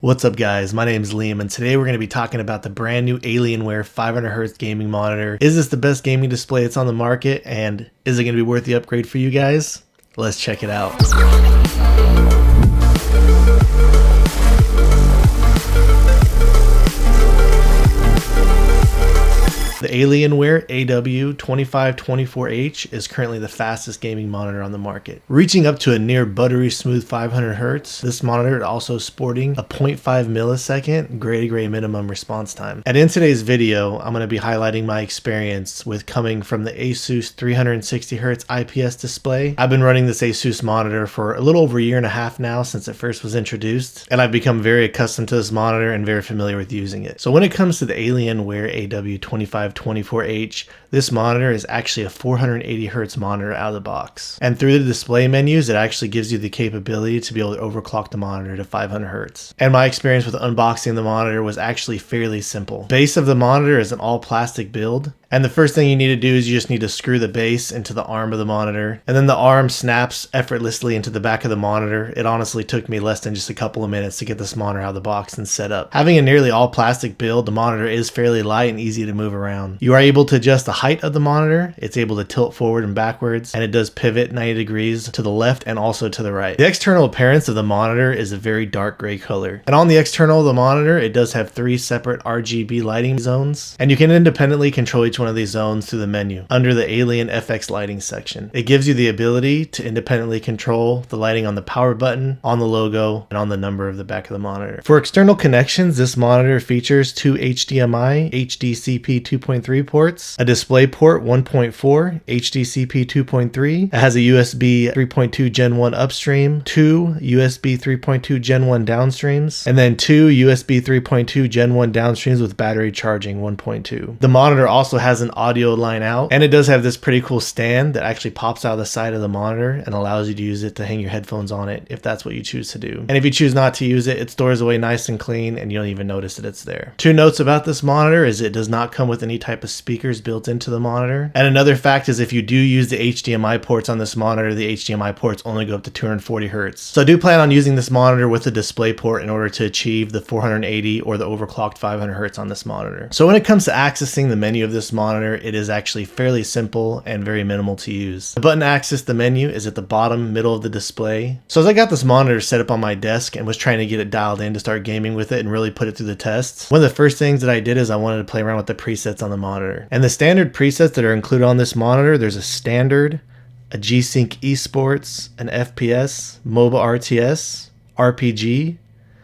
What's up guys, my name is Liam and today we're going to be talking about the brand new Alienware 500Hz gaming monitor. Is this the best gaming display that's on the market and is it going to be worth the upgrade for you guys? Let's check it out. The Alienware AW2524H is currently the fastest gaming monitor on the market. Reaching up to a near buttery smooth 500Hz, this monitor is also sporting a 0.5 millisecond gray to gray minimum response time. And in today's video, I'm going to be highlighting my experience with coming from the Asus 360Hz IPS display. I've been running this Asus monitor for a little over a year and a half now since it first was introduced, and I've become very accustomed to this monitor and very familiar with using it. So when it comes to the Alienware AW2524H, this monitor is actually a 480Hz monitor out of the box. And through the display menus, it actually gives you the capability to be able to overclock the monitor to 500Hz. And my experience with unboxing the monitor was actually fairly simple. Base of the monitor is an all plastic build. And the first thing you need to do is you just need to screw the base into the arm of the monitor. And then the arm snaps effortlessly into the back of the monitor. It honestly took me less than just a couple of minutes to get this monitor out of the box and set up. Having a nearly all plastic build, the monitor is fairly light and easy to move around. You are able to adjust the height of the monitor. It's able to tilt forward and backwards, and it does pivot 90 degrees to the left and also to the right. The external appearance of the monitor is a very dark gray color. And on the external of the monitor, it does have 3 separate RGB lighting zones, and you can independently control each one of these zones through the menu under the Alien FX lighting section. It gives you the ability to independently control the lighting on the power button, on the logo, and on the number of the back of the monitor. For external connections, this monitor features 2 HDMI HDCP 2.3 ports, a display port 1.4 HDCP 2.3. It has a USB 3.2 Gen 1 upstream, 2 USB 3.2 Gen 1 downstreams, and then 2 USB 3.2 Gen 1 downstreams with battery charging 1.2. The monitor also has an audio line out, and it does have this pretty cool stand that actually pops out of the side of the monitor and allows you to use it to hang your headphones on it if that's what you choose to do. And if you choose not to use it, it stores away nice and clean and you don't even notice that it's there. 2 notes about this monitor is it does not come with any type of speakers built into the monitor. And another fact is if you do use the HDMI ports on this monitor, the HDMI ports only go up to 240Hz. So I do plan on using this monitor with a display port in order to achieve the 480 or the overclocked 500Hz on this monitor. So when it comes to accessing the menu of this monitor, it is actually fairly simple and very minimal to use. The button to access the menu is at the bottom middle of the display. So as I got this monitor set up on my desk and was trying to get it dialed in to start gaming with it and really put it through the tests, one of the first things that I did is I wanted to play around with the presets on the monitor. And the standard presets that are included on this monitor, there's a standard, a G-Sync esports, an FPS, mobile RTS, RPG,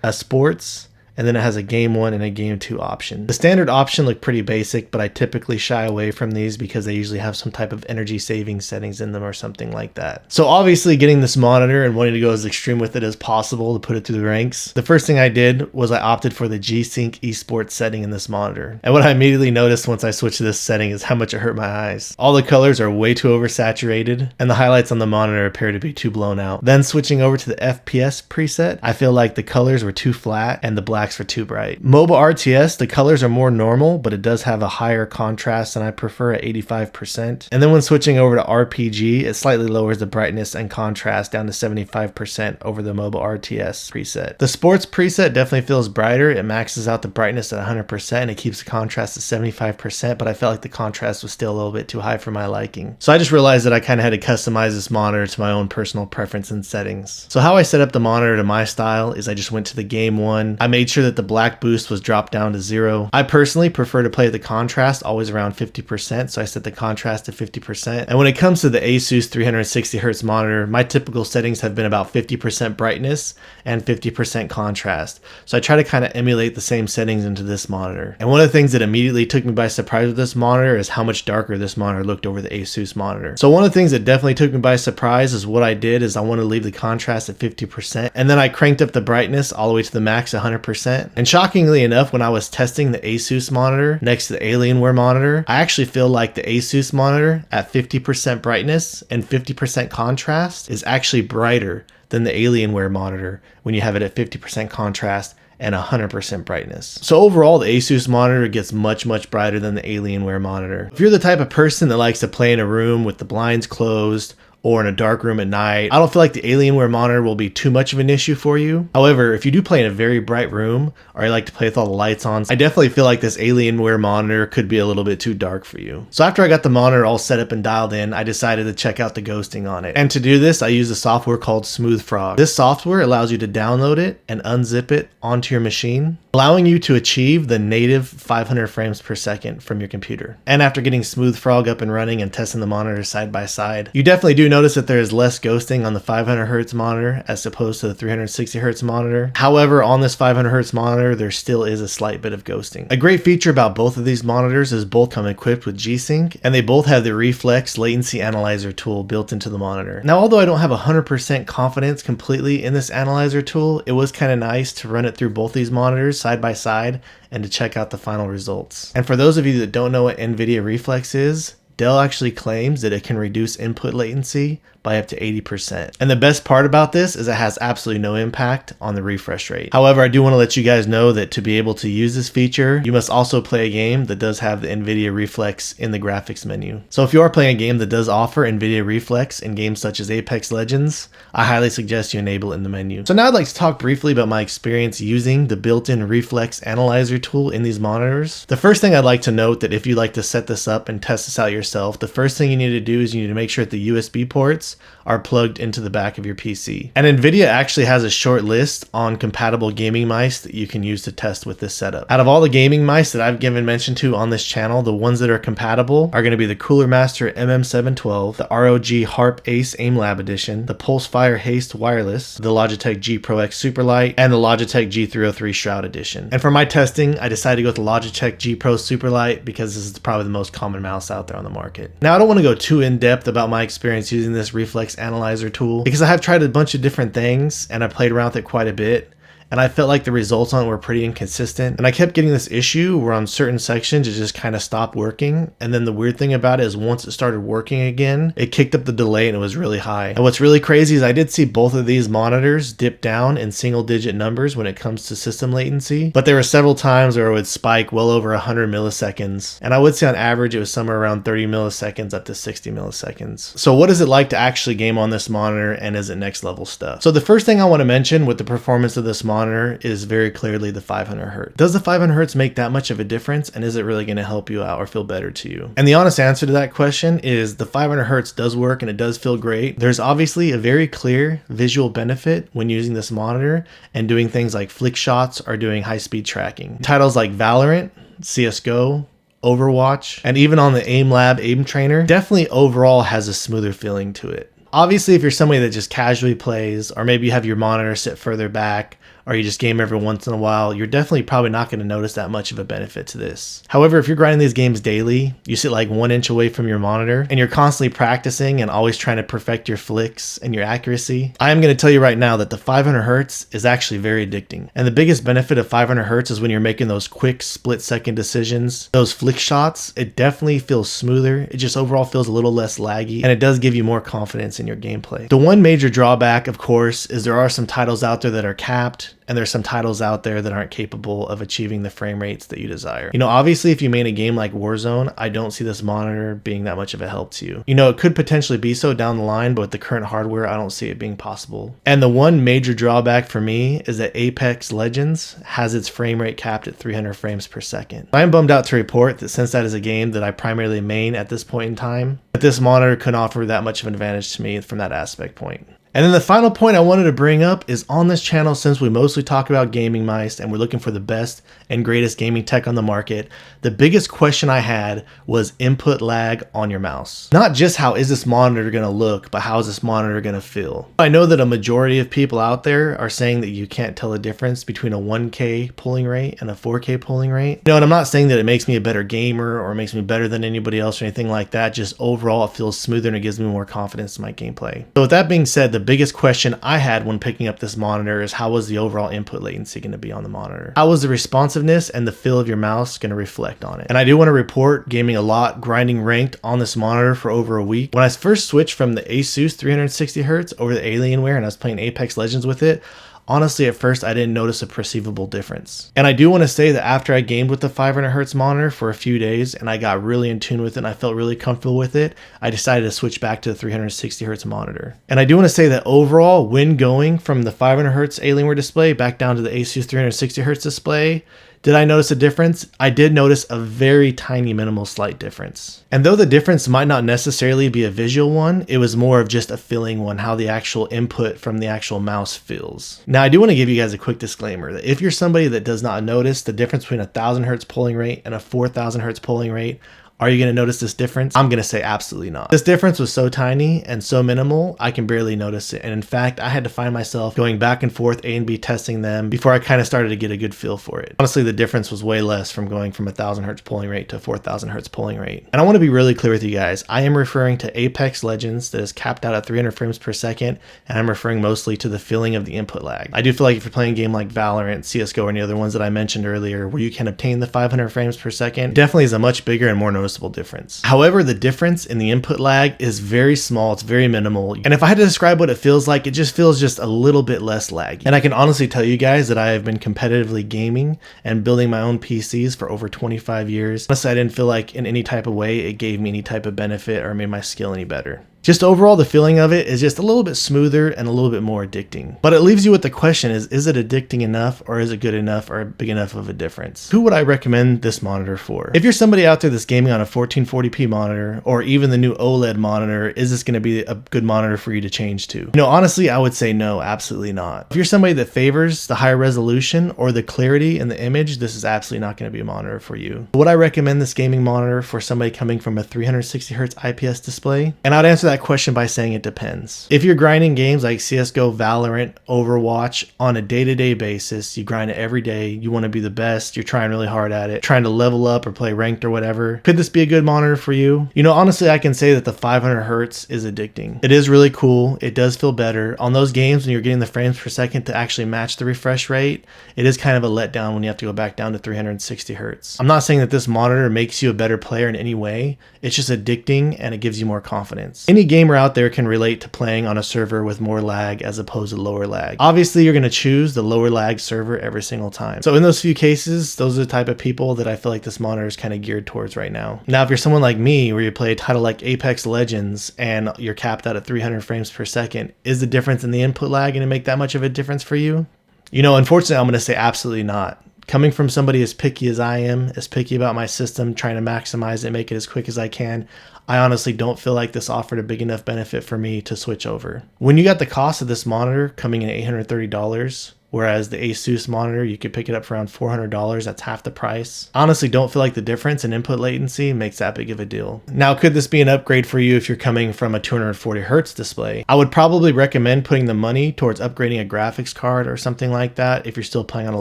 a sports, and then it has a game 1 and a game 2 option. The standard option look pretty basic, but I typically shy away from these because they usually have some type of energy saving settings in them or something like that. So obviously getting this monitor and wanting to go as extreme with it as possible to put it through the ranks, the first thing I did was I opted for the G-Sync esports setting in this monitor. And what I immediately noticed once I switched to this setting is how much it hurt my eyes. All the colors are way too oversaturated and the highlights on the monitor appear to be too blown out. Then switching over to the FPS preset, I feel like the colors were too flat and the blacks were too bright. Mobile RTS, the colors are more normal, but it does have a higher contrast and I prefer at 85%. And then when switching over to RPG, it slightly lowers the brightness and contrast down to 75% over the mobile RTS preset. The sports preset definitely feels brighter. It maxes out the brightness at 100% and it keeps the contrast at 75%, but I felt like the contrast was still a little bit too high for my liking. So I just realized that I kind of had to customize this monitor to my own personal preference and settings. So how I set up the monitor to my style is I just went to the game 1. I made sure that the black boost was dropped down to 0. I personally prefer to play the contrast always around 50%, so I set the contrast to 50%. And when it comes to the Asus 360Hz monitor, my typical settings have been about 50% brightness and 50% contrast. So I try to kind of emulate the same settings into this monitor. And one of the things that immediately took me by surprise with this monitor is how much darker this monitor looked over the Asus monitor. So one of the things that definitely took me by surprise is what I did is I wanted to leave the contrast at 50%, and then I cranked up the brightness all the way to the max 100%. And shockingly enough, when I was testing the Asus monitor next to the Alienware monitor, I actually feel like the Asus monitor at 50% brightness and 50% contrast is actually brighter than the Alienware monitor when you have it at 50% contrast and 100% brightness. So overall, the Asus monitor gets much brighter than the Alienware monitor. If you're the type of person that likes to play in a room with the blinds closed or in a dark room at night, I don't feel like the Alienware monitor will be too much of an issue for you. However, if you do play in a very bright room, or you like to play with all the lights on, I definitely feel like this Alienware monitor could be a little bit too dark for you. So after I got the monitor all set up and dialed in, I decided to check out the ghosting on it. And to do this, I use a software called Smooth Frog. This software allows you to download it and unzip it onto your machine, allowing you to achieve the native 500 frames per second from your computer. And after getting Smooth Frog up and running and testing the monitor side by side, you definitely do notice that there is less ghosting on the 500Hz monitor as opposed to the 360Hz monitor. However, on this 500Hz monitor, there still is a slight bit of ghosting. A great feature about both of these monitors is both come equipped with G-Sync, and they both have the Reflex latency analyzer tool built into the monitor. Now, although I don't have 100% confidence completely in this analyzer tool, it was kind of nice to run it through both these monitors side by side and to check out the final results. And for those of you that don't know what NVIDIA Reflex is, Dell actually claims that it can reduce input latency by up to 80%. And the best part about this is it has absolutely no impact on the refresh rate. However, I do want to let you guys know that to be able to use this feature, you must also play a game that does have the NVIDIA Reflex in the graphics menu. So if you are playing a game that does offer NVIDIA Reflex in games such as Apex Legends, I highly suggest you enable it in the menu. So now I'd like to talk briefly about my experience using the built-in Reflex analyzer tool in these monitors. The first thing I'd like to note that if you'd like to set this up and test this out yourself, the first thing you need to do is you need to make sure that the USB ports are plugged into the back of your PC. And NVIDIA actually has a short list on compatible gaming mice that you can use to test with this setup. Out of all the gaming mice that I've given mention to on this channel, the ones that are compatible are going to be the Cooler Master MM712, the ROG Harp Ace Aim Lab Edition, the Pulsefire Haste Wireless, the Logitech G Pro X Superlight, and the Logitech G303 Shroud Edition. And for my testing, I decided to go with the Logitech G Pro Superlight because this is probably the most common mouse out there on the market. Now, I don't want to go too in depth about my experience using this Reflex analyzer tool because I have tried a bunch of different things and I played around with it quite a bit, and I felt like the results on it were pretty inconsistent. And I kept getting this issue where on certain sections it just kind of stopped working. And then the weird thing about it is once it started working again, it kicked up the delay and it was really high. And what's really crazy is I did see both of these monitors dip down in single digit numbers when it comes to system latency, but there were several times where it would spike well over 100 milliseconds. And I would say on average it was somewhere around 30 milliseconds up to 60 milliseconds. So what is it like to actually game on this monitor, and is it next level stuff? So the first thing I want to mention with the performance of this monitor is very clearly the 500Hz. Does the 500Hz make that much of a difference, and is it really going to help you out or feel better to you? And the honest answer to that question is the 500Hz does work and it does feel great. There's obviously a very clear visual benefit when using this monitor and doing things like flick shots or doing high-speed tracking. Titles like Valorant, CSGO, Overwatch, and even on the Aim Lab Aim Trainer definitely overall has a smoother feeling to it. Obviously, if you're somebody that just casually plays, or maybe you have your monitor sit further back, or you just game every once in a while, you're definitely probably not going to notice that much of a benefit to this. However, if you're grinding these games daily, you sit like 1 inch away from your monitor, and you're constantly practicing and always trying to perfect your flicks and your accuracy, I am going to tell you right now that the 500Hz is actually very addicting. And the biggest benefit of 500Hz is when you're making those quick split-second decisions, those flick shots, it definitely feels smoother. It just overall feels a little less laggy, and it does give you more confidence in your gameplay. The one major drawback, of course, is there are some titles out there that are capped, and there's some titles out there that aren't capable of achieving the frame rates that you desire. You know, obviously, if you made a game like Warzone, I don't see this monitor being that much of a help to you. You know, it could potentially be so down the line, but with the current hardware, I don't see it being possible. And the one major drawback for me is that Apex Legends has its frame rate capped at 300 frames per second. I'm bummed out to report that since that is a game that I primarily main at this point in time, that this monitor couldn't offer that much of an advantage to me from that aspect point. And then the final point I wanted to bring up is on this channel, since we mostly talk about gaming mice and we're looking for the best and greatest gaming tech on the market, the biggest question I had was input lag on your mouse. Not just how is this monitor going to look, but how is this monitor going to feel? I know that a majority of people out there are saying that you can't tell the difference between a 1K polling rate and a 4K polling rate. You know, and I'm not saying that it makes me a better gamer or makes me better than anybody else or anything like that. Just overall, it feels smoother and it gives me more confidence in my gameplay. So with that being said, the biggest question I had when picking up this monitor is how was the overall input latency going to be on the monitor? How was the responsiveness and the feel of your mouse going to reflect on it? And I do want to report gaming a lot, grinding ranked on this monitor for over a week. When I first switched from the Asus 360Hz over to Alienware and I was playing Apex Legends with it, honestly at first I didn't notice a perceivable difference. And I do want to say that after I gamed with the 500Hz monitor for a few days and I got really in tune with it and I felt really comfortable with it, I decided to switch back to the 360Hz monitor. And I do want to say that overall, when going from the 500Hz Alienware display back down to the Asus 360Hz display, did I notice a difference? I did notice a very tiny minimal slight difference. And though the difference might not necessarily be a visual one, it was more of just a feeling one, how the actual input from the actual mouse feels. Now I do want to give you guys a quick disclaimer that if you're somebody that does not notice the difference between a 1000Hz polling rate and a 4000Hz polling rate, are you going to notice this difference? I'm going to say absolutely not. This difference was so tiny and so minimal, I can barely notice it. And in fact, I had to find myself going back and forth A and B testing them before I kind of started to get a good feel for it. Honestly, the difference was way less from going from a 1000Hz polling rate to a 4000Hz polling rate. And I want to be really clear with you guys. I am referring to Apex Legends that is capped out at 300 frames per second, and I'm referring mostly to the feeling of the input lag. I do feel like if you're playing a game like Valorant, CSGO, or any other ones that I mentioned earlier where you can obtain the 500 frames per second, definitely is a much bigger and more noticeable difference. However, the difference in the input lag is very small, it's very minimal. And if I had to describe what it feels like, it just feels just a little bit less laggy. And I can honestly tell you guys that I have been competitively gaming and building my own PCs for over 25 years. Honestly, I didn't feel like in any type of way it gave me any type of benefit or made my skill any better. Just overall, the feeling of it is just a little bit smoother and a little bit more addicting. But it leaves you with the question is it addicting enough, or is it good enough or big enough of a difference? Who would I recommend this monitor for? If you're somebody out there that's gaming on a 1440p monitor or even the new OLED monitor, is this going to be a good monitor for you to change to? Honestly, I would say no, absolutely not. If you're somebody that favors the higher resolution or the clarity in the image, this is absolutely not going to be a monitor for you. Would I recommend this gaming monitor for somebody coming from a 360Hz IPS display? And I'd answer that question by saying it depends. If you're grinding games like CSGO, Valorant, Overwatch on a day-to-day basis, you grind it every day, you want to be the best, you're trying really hard at it, trying to level up or play ranked or whatever, could this be a good monitor for you? Honestly, I can say that the 500Hz is addicting. It is really cool. It does feel better. On those games when you're getting the frames per second to actually match the refresh rate, it is kind of a letdown when you have to go back down to 360Hz. I'm not saying that this monitor makes you a better player in any way. It's just addicting and it gives you more confidence. Any gamer out there can relate to playing on a server with more lag as opposed to lower lag. Obviously, you're going to choose the lower lag server every single time. So in those few cases, those are the type of people that I feel like this monitor is kind of geared towards right now. Now, if you're someone like me where you play a title like Apex Legends and you're capped out at 300 frames per second, is the difference in the input lag going to make that much of a difference for you? Unfortunately, I'm going to say absolutely not. Coming from somebody as picky as I am, as picky about my system, trying to maximize it, make it as quick as I can, I honestly don't feel like this offered a big enough benefit for me to switch over. When you got the cost of this monitor coming in at $830, whereas the Asus monitor, you could pick it up for around $400. That's half the price. Honestly, don't feel like the difference in input latency makes that big of a deal. Now, could this be an upgrade for you if you're coming from a 240Hz display? I would probably recommend putting the money towards upgrading a graphics card or something like that if you're still playing on a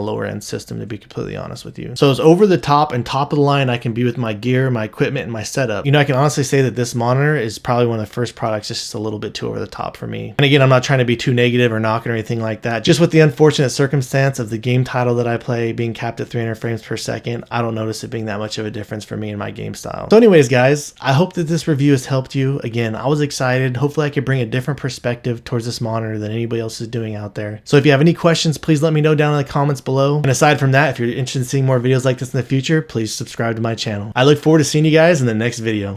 lower end system, to be completely honest with you. So as over the top and top of the line I can be with my gear, my equipment, and my setup, I can honestly say that this monitor is probably one of the first products just a little bit too over the top for me. And again, I'm not trying to be too negative or knocking or anything like that. Just with the unfortunate circumstance of the game title that I play being capped at 300 frames per second, I don't notice it being that much of a difference for me in my game style. So anyways, guys, I hope that this review has helped you. Again, I was excited. Hopefully I could bring a different perspective towards this monitor than anybody else is doing out there. So if you have any questions, please let me know down in the comments below. And aside from that, if you're interested in seeing more videos like this in the future, please subscribe to my channel. I look forward to seeing you guys in the next video.